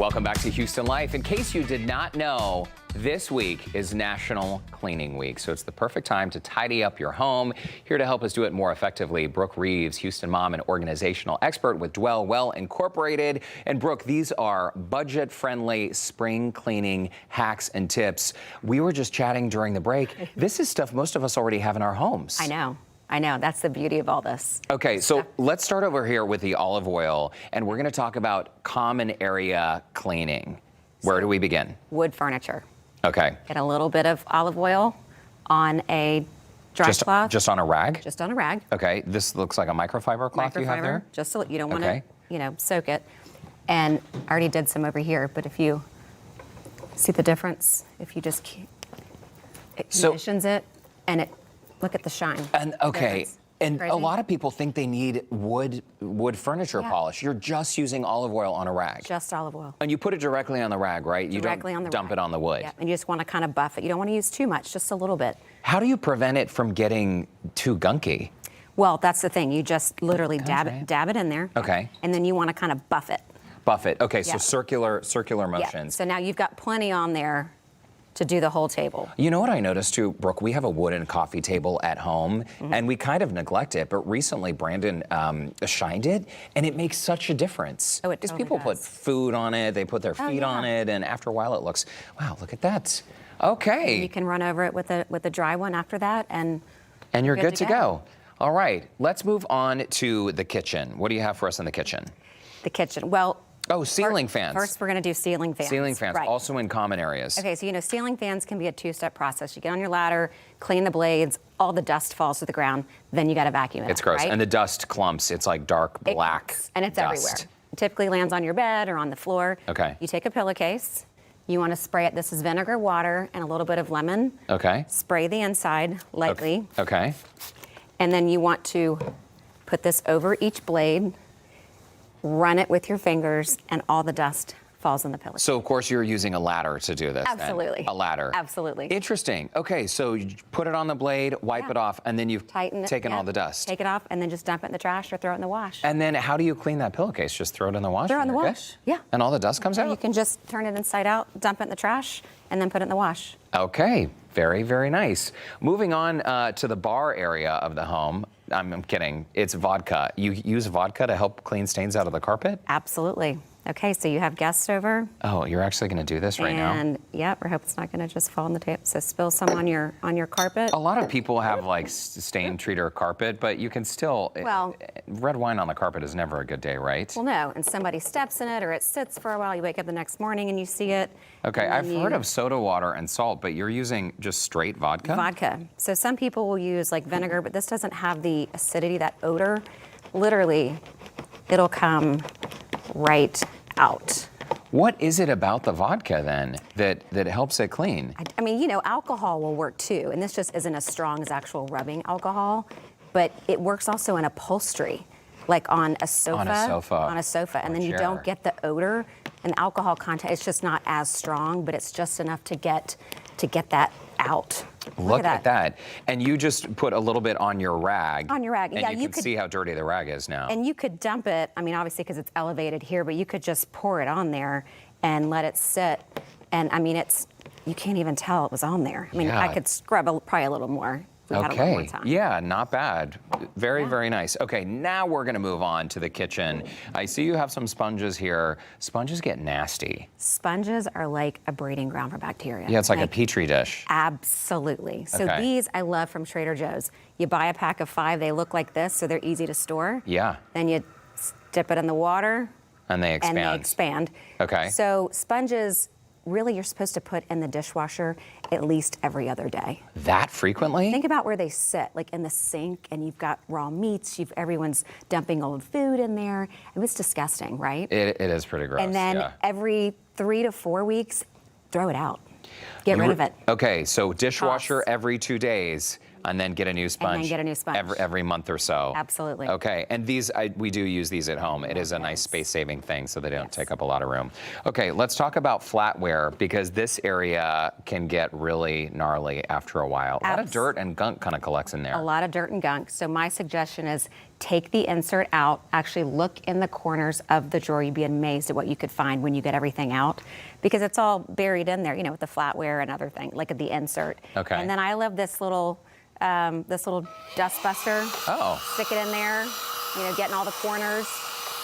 Welcome back to Houston Life. In case you did not know, this week is National Cleaning Week, so it's the perfect time to tidy up your home. Here to help us do it more effectively, Brook Rives, Houston mom and organizational expert with Dwell Well Incorporated. And Brook, these are budget-friendly spring cleaning hacks and tips. We were just chatting during the break. This is stuff most of us already have in our homes. I know. That's the beauty of all this. Okay, so let's start over here with the olive oil, and we're going to talk about common area cleaning. Where do we begin? Wood furniture. Okay. Get a little bit of olive oil on a dry cloth. Just on a rag? Just on a rag. Okay, this looks like a microfiber cloth you have there? Just so you don't want to, soak it. And I already did some over here, but if you see the difference, if you just, it conditions it, and look at the shine. And okay, and a lot of people think they need wood furniture polish. You're just using olive oil on a rag. Just olive oil. And you put it directly on the rag, right? Directly on the rag. You don't dump it on the wood. Yeah, and you just want to kind of buff it. You don't want to use too much, just a little bit. How do you prevent it from getting too gunky? Well, that's the thing. You just literally dab it in there. Okay. And then you want to kind of buff it. Buff it. Okay, so circular motions. Yeah. So now you've got plenty on there to do the whole table. You know what I noticed too, Brooke? We have a wooden coffee table at home, and we kind of neglect it, but recently Brandon shined it, and it makes such a difference. Oh, it Because totally people put food on it, they put their feet on it, and after a while it looks, wow, look at that. Okay. And you can run over it with a dry one after that, and you're good to go. All right, let's move on to the kitchen. What do you have for us in the kitchen? The kitchen. Well, ceiling fans. First, we're going to do ceiling fans. Ceiling fans, also in common areas. Okay, so ceiling fans can be a two-step process. You get on your ladder, clean the blades, all the dust falls to the ground, then you got to vacuum it. It's gross, and the dust clumps. It's like dark black and it's dust. everywhere. It typically lands on your bed or on the floor. Okay. You take a pillowcase. You want to spray it. This is vinegar, water, and a little bit of lemon. Okay. Spray the inside lightly. Okay. And then you want to put this over each blade. Run it with your fingers, and all the dust falls on the pillow. So, of course, you're using a ladder to do this. Absolutely. Then. A ladder. Absolutely. Interesting. Okay, so you put it on the blade, wipe it off, and then you've taken all the dust. Take it off, and then just dump it in the trash or throw it in the wash. And then how do you clean that pillowcase? Just throw it in the wash? Throw it in the wash, yeah. And all the dust comes out? You can just turn it inside out, dump it in the trash, and then put it in the wash. Okay, very, very nice. Moving on to the bar area of the home. I'm kidding. It's vodka. You use vodka to help clean stains out of the carpet? Absolutely. Okay, so you have guests over. Oh, you're actually going to do this right now? And yeah, we hope it's not going to just fall on the table. So spill some on your carpet. A lot of people have like stain treater carpet, but you can still. Well, red wine on the carpet is never a good day, right? Well, no, and somebody steps in it or it sits for a while. You wake up the next morning and you see it. Okay, I've heard of soda water and salt, but you're using just straight vodka? Vodka. So some people will use like vinegar, but this doesn't have the acidity, that odor. Literally, it'll come right out. What is it about the vodka then that helps it clean? I mean, alcohol will work too, and this just isn't as strong as actual rubbing alcohol, but it works also in upholstery, like on a sofa. On a sofa, and then you don't get the odor, and alcohol content. It's just not as strong, but it's just enough to get that out. Look at that. And you just put a little bit on your rag. On your rag, and yeah. you can see how dirty the rag is now. And you could dump it, I mean, obviously because it's elevated here, but you could just pour it on there and let it sit. And I mean, you can't even tell it was on there. I mean, I could scrub probably a little more. Okay, yeah, not bad. Very, very nice. Okay, now we're gonna move on to the kitchen. I see you have some sponges here. Sponges get nasty. Sponges are like a breeding ground for bacteria. Yeah, it's like a petri dish. Absolutely. So these I love from Trader Joe's. You buy a pack of 5, they look like this, so they're easy to store. Yeah. Then you dip it in the water. And they expand. Okay. So sponges, really you're supposed to put in the dishwasher at least every other day. That frequently? Think about where they sit, like in the sink, and you've got raw meats, everyone's dumping old food in there. It's disgusting, right? It is pretty gross. And then every 3 to 4 weeks, throw it out. Get rid of it. Okay, so dishwasher every 2 days. and then get a new sponge. And then get a new sponge. Every month or so. Absolutely. Okay, and these, we do use these at home. It is a nice space-saving thing so they don't take up a lot of room. Okay, let's talk about flatware because this area can get really gnarly after a while. A lot of dirt and gunk kind of collects in there. A lot of dirt and gunk. So my suggestion is take the insert out, actually look in the corners of the drawer. You'd be amazed at what you could find when you get everything out because it's all buried in there, you know, with the flatware and other things, like at the insert. Okay. And then I love this little dust buster. Oh. Stick it in there, you know, get in all the corners.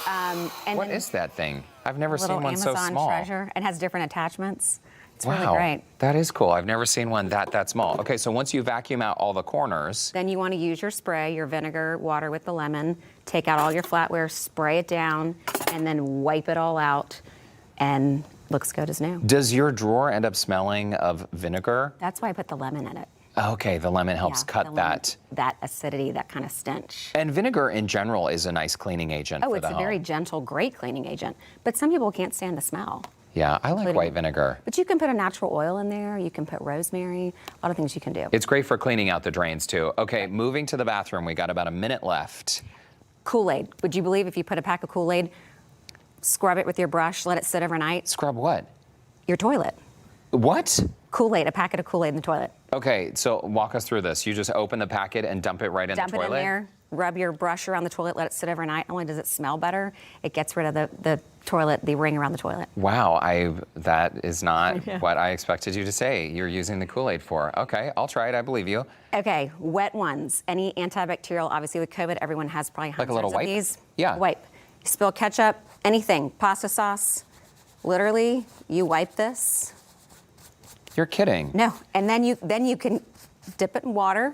And what is that thing? I've never seen one Amazon so small. treasure and has different attachments. It's really Wow, great. that is cool. I've never seen one that small. Okay, so once you vacuum out all the corners. Then you want to use your spray, your vinegar, water with the lemon, take out all your flatware, spray it down, and then wipe it all out, and looks good as new. Does your drawer end up smelling of vinegar? That's why I put the lemon in it. Okay, the lemon helps cut that. That acidity, that kind of stench. And vinegar in general is a nice cleaning agent for the home. Oh, it's a very gentle, great cleaning agent. But some people can't stand the smell. Yeah, I like white vinegar. But you can put a natural oil in there. You can put rosemary. A lot of things you can do. It's great for cleaning out the drains, too. Okay, moving to the bathroom. We got about a minute left. Kool-Aid. Would you believe if you put a pack of Kool-Aid, scrub it with your brush, let it sit overnight? Scrub what? Your toilet. What? Kool-Aid, a packet of Kool-Aid in the toilet. Okay, so walk us through this. You just open the packet and dump it right in the toilet? Dump it in there, rub your brush around the toilet, let it sit overnight. Not only does it smell better, it gets rid of the toilet, the ring around the toilet. Wow, that is not what I expected you to say you're using the Kool-Aid for. Okay, I'll try it, I believe you. Okay, wet ones. Any antibacterial, obviously with COVID, everyone has probably hundreds like a little wipe? of these. Yeah. Wipe. You spill ketchup, anything, pasta sauce, literally, you wipe this. You're kidding. No, and then you can dip it in water.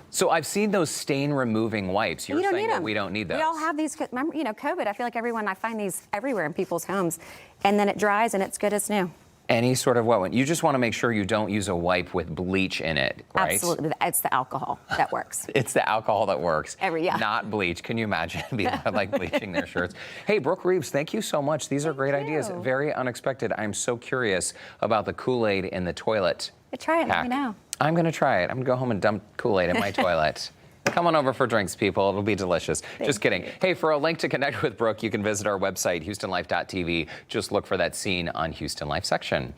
So I've seen those stain removing wipes. You're saying that we don't need those. We all have these. Remember, you know, COVID. I feel like I find these everywhere in people's homes, and then it dries and it's good as new. Any sort of wet one. You just want to make sure you don't use a wipe with bleach in it, right? Absolutely, it's the alcohol that works. It's the alcohol that works. Yeah. Not bleach. Can you imagine people like bleaching their shirts? Hey, Brook Rives, thank you so much. These are great ideas. Very unexpected. I'm so curious about the Kool-Aid in the toilet. Try it. Let me know. I'm going to try it. I'm going to go home and dump Kool-Aid in my toilet. Come on over for drinks, people. It'll be delicious. Just kidding. Hey, for a link to connect with Brook, you can visit our website, HoustonLife.tv. Just look for that scene on Houston Life section.